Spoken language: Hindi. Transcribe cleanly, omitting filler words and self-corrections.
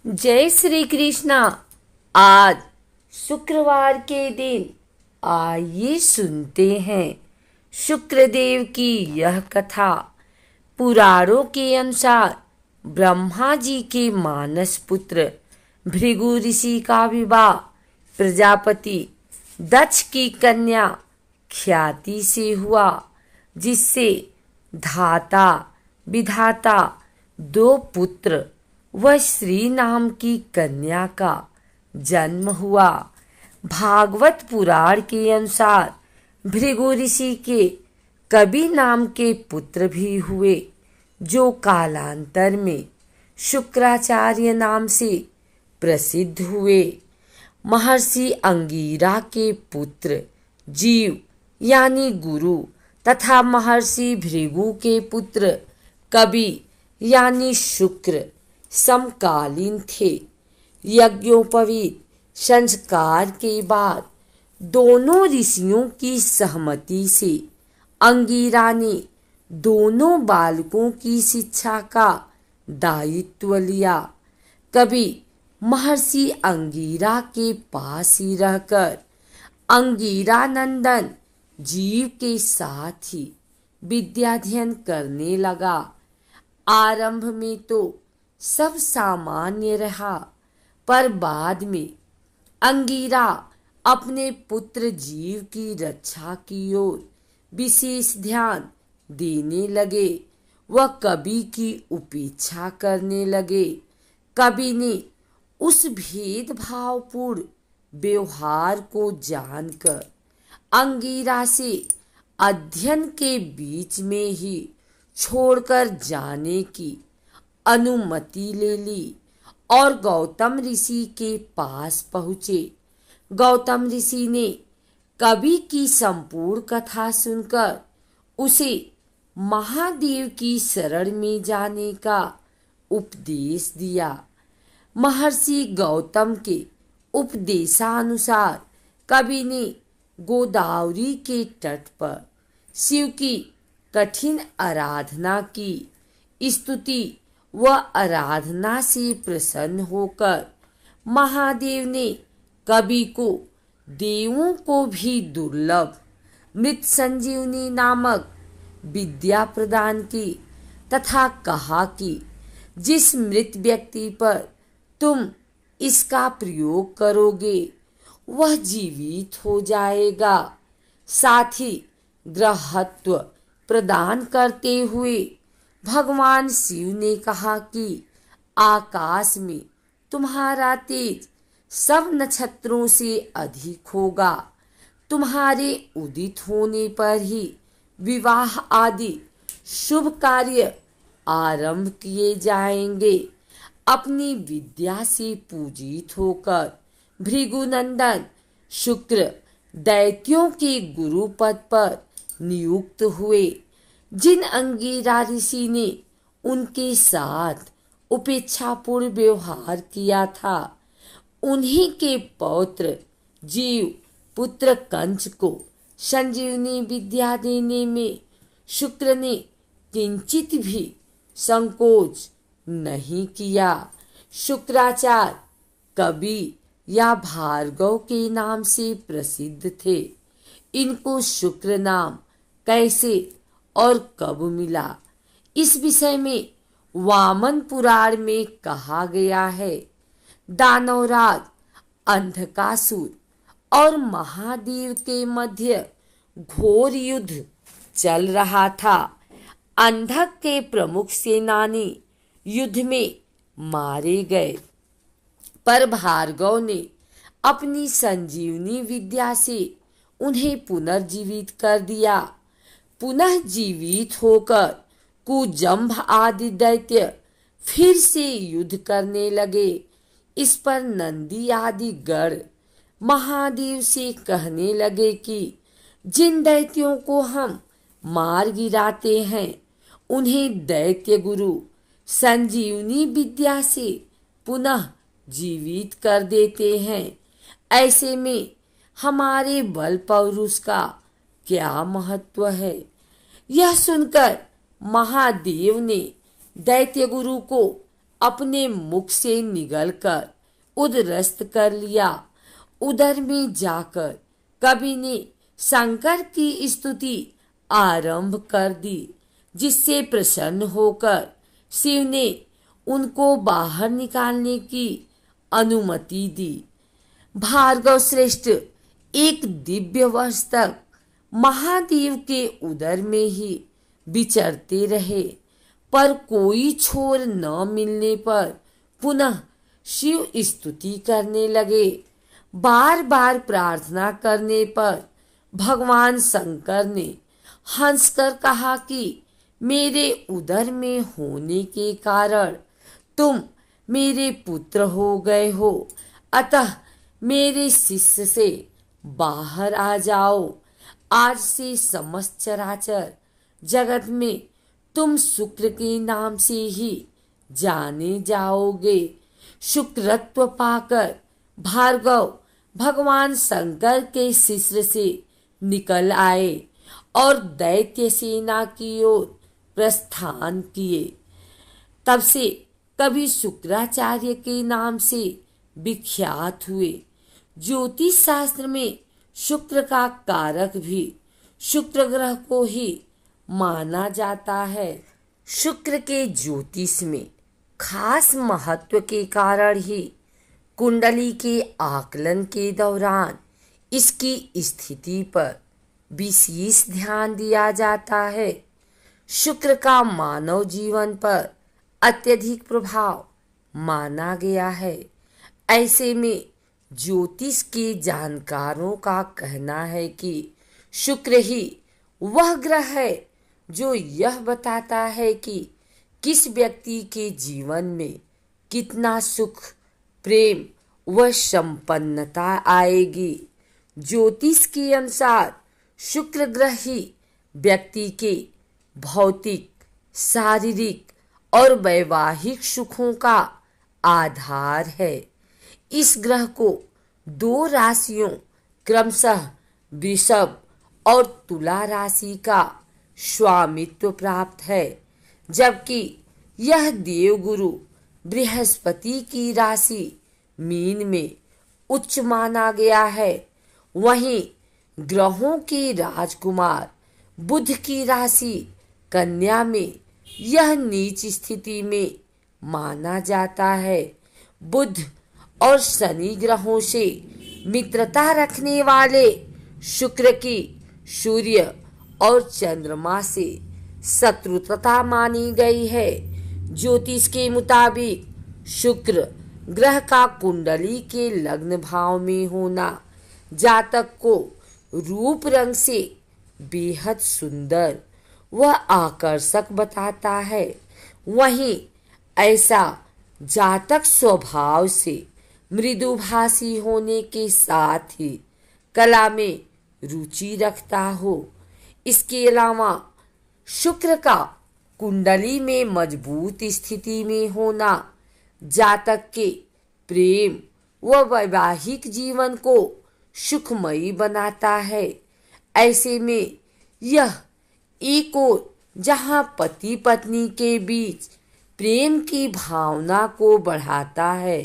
जय श्री कृष्णा। आज शुक्रवार के दिन आइए सुनते हैं शुक्रदेव की यह कथा। पुराणों के अनुसार ब्रह्मा जी के मानस पुत्र भृगु ऋषि का विवाह प्रजापति दक्ष की कन्या ख्याति से हुआ, जिससे धाता विधाता दो पुत्र व श्री नाम की कन्या का जन्म हुआ। भागवत पुराण के अनुसार भृगु ऋषि के कबि नाम के पुत्र भी हुए, जो कालांतर में शुक्राचार्य नाम से प्रसिद्ध हुए। महर्षि अंगिरा के पुत्र जीव यानी गुरु तथा महर्षि भृगु के पुत्र कबि यानी शुक्र समकालीन थे। यज्ञोपवीत संस्कार के बाद दोनों ऋषियों की सहमति से अंगिरा ने दोनों बालकों की शिक्षा का दायित्व लिया। कभी महर्षि अंगिरा के पास ही रहकर अंगिरा नंदन जीव के साथ ही विद्याध्ययन करने लगा। आरंभ में तो सब सामान्य रहा, पर बाद में अंगिरा अपने पुत्र जीव की रक्षा की ओर विशेष ध्यान देने लगे। वह कबि की उपेक्षा करने लगे। कबि ने उस भेदभावपूर्ण व्यवहार को जानकर अंगिरा से अध्ययन के बीच में ही छोड़कर जाने की अनुमति ले ली और गौतम ऋषि के पास पहुँचे। गौतम ऋषि ने कबि की संपूर्ण कथा सुनकर उसे महादेव की शरण में जाने का उपदेश दिया। महर्षि गौतम के उपदेशानुसार कबि ने गोदावरी के तट पर शिव की कठिन आराधना की। स्तुति व आराधना से प्रसन्न होकर महादेव ने कबि को देवों को भी दुर्लभ मृत संजीवनी नामक विद्या प्रदान की तथा कहा कि जिस मृत व्यक्ति पर तुम इसका प्रयोग करोगे वह जीवित हो जाएगा। साथ ही ग्रहत्व प्रदान करते हुए भगवान शिव ने कहा कि आकाश में तुम्हारा तेज सब नक्षत्रों से अधिक होगा। तुम्हारे उदित होने पर ही विवाह आदि शुभ कार्य आरंभ किए जाएंगे। अपनी विद्या से पूजित होकर भृगुनंदन शुक्र दैत्यों के गुरु पद पर नियुक्त हुए। जिन अंगिरा ऋषि ने उनके साथ उपेक्षापूर्ण व्यवहार किया था, उन्हीं के पौत्र जीव पुत्र कंस को संजीवनी विद्या देने में शुक्र ने किंचित भी संकोच नहीं किया। शुक्राचार्य कबि या भार्गव के नाम से प्रसिद्ध थे। इनको शुक्र नाम कैसे और कब मिला, इस विषय में वामन पुराण में कहा गया है। दानवराज अंधकासुर और महादेव के मध्य घोर युद्ध चल रहा था। अंधक के प्रमुख सेनानी युद्ध में मारे गए, पर भार्गव ने अपनी संजीवनी विद्या से उन्हें पुनर्जीवित कर दिया। पुनः जीवित होकर कुजंभ आदि दैत्य फिर से युद्ध करने लगे। इस पर नंदी आदि गण महादेव से कहने लगे कि जिन दैत्यों को हम मार गिराते हैं उन्हें दैत्य गुरु संजीवनी विद्या से पुनः जीवित कर देते हैं। ऐसे में हमारे बल पौरुष का क्या महत्व है। यह सुनकर महादेव ने दैत्य गुरु को अपने मुख से निगलकर उदरस्त कर लिया। उदर में जाकर कवि ने शंकर की स्तुति आरंभ कर दी, जिससे प्रसन्न होकर शिव ने उनको बाहर निकालने की अनुमति दी। भार्गव श्रेष्ठ एक दिव्य वर्ष तक महादेव के उदर में ही विचरते रहे, पर कोई छोर न मिलने पर पुनः शिव स्तुति करने लगे। बार बार प्रार्थना करने पर भगवान शंकर ने हंसकर कहा कि मेरे उदर में होने के कारण तुम मेरे पुत्र हो गए हो, अतः मेरे शिष्य से बाहर आ जाओ। आज से समस्त चराचर जगत में तुम शुक्र के नाम से ही जाने जाओगे। शुक्रत्व पाकर भार्गव भगवान शंकर के शिष्य से निकल आए और दैत्य सेना की ओर प्रस्थान किए। तब से कवि शुक्राचार्य के नाम से विख्यात हुए। ज्योतिष शास्त्र में शुक्र का कारक भी शुक्र ग्रह को ही माना जाता है। शुक्र के ज्योतिष में खास महत्व के कारण ही कुंडली के आकलन के दौरान इसकी स्थिति पर विशेष ध्यान दिया जाता है। शुक्र का मानव जीवन पर अत्यधिक प्रभाव माना गया है। ऐसे में ज्योतिष के जानकारों का कहना है कि शुक्र ही वह ग्रह है जो यह बताता है कि किस व्यक्ति के जीवन में कितना सुख, प्रेम व संपन्नता आएगी। ज्योतिष के अनुसार शुक्र ग्रह ही व्यक्ति के भौतिक, शारीरिक और वैवाहिक सुखों का आधार है। इस ग्रह को दो राशियों क्रमशः वृषभ और तुला राशि का स्वामित्व प्राप्त है, जबकि यह देवगुरु बृहस्पति की राशि मीन में उच्च माना गया है। वहीं ग्रहों के राजकुमार बुध की राशि कन्या में यह नीच स्थिति में माना जाता है। बुध और शनि ग्रहों से मित्रता रखने वाले शुक्र की सूर्य और चंद्रमा से शत्रुता मानी गई है। ज्योतिष के मुताबिक शुक्र ग्रह का कुंडली के लग्न भाव में होना जातक को रूप रंग से बेहद सुंदर व आकर्षक बताता है। वहीं ऐसा जातक स्वभाव से मृदुभाषी होने के साथ ही कला में रुचि रखता हो। इसके अलावा शुक्र का कुंडली में मजबूत स्थिति में होना जातक के प्रेम व वैवाहिक जीवन को सुखमयी बनाता है। ऐसे में यह एक ओर जहां पति पत्नी के बीच प्रेम की भावना को बढ़ाता है,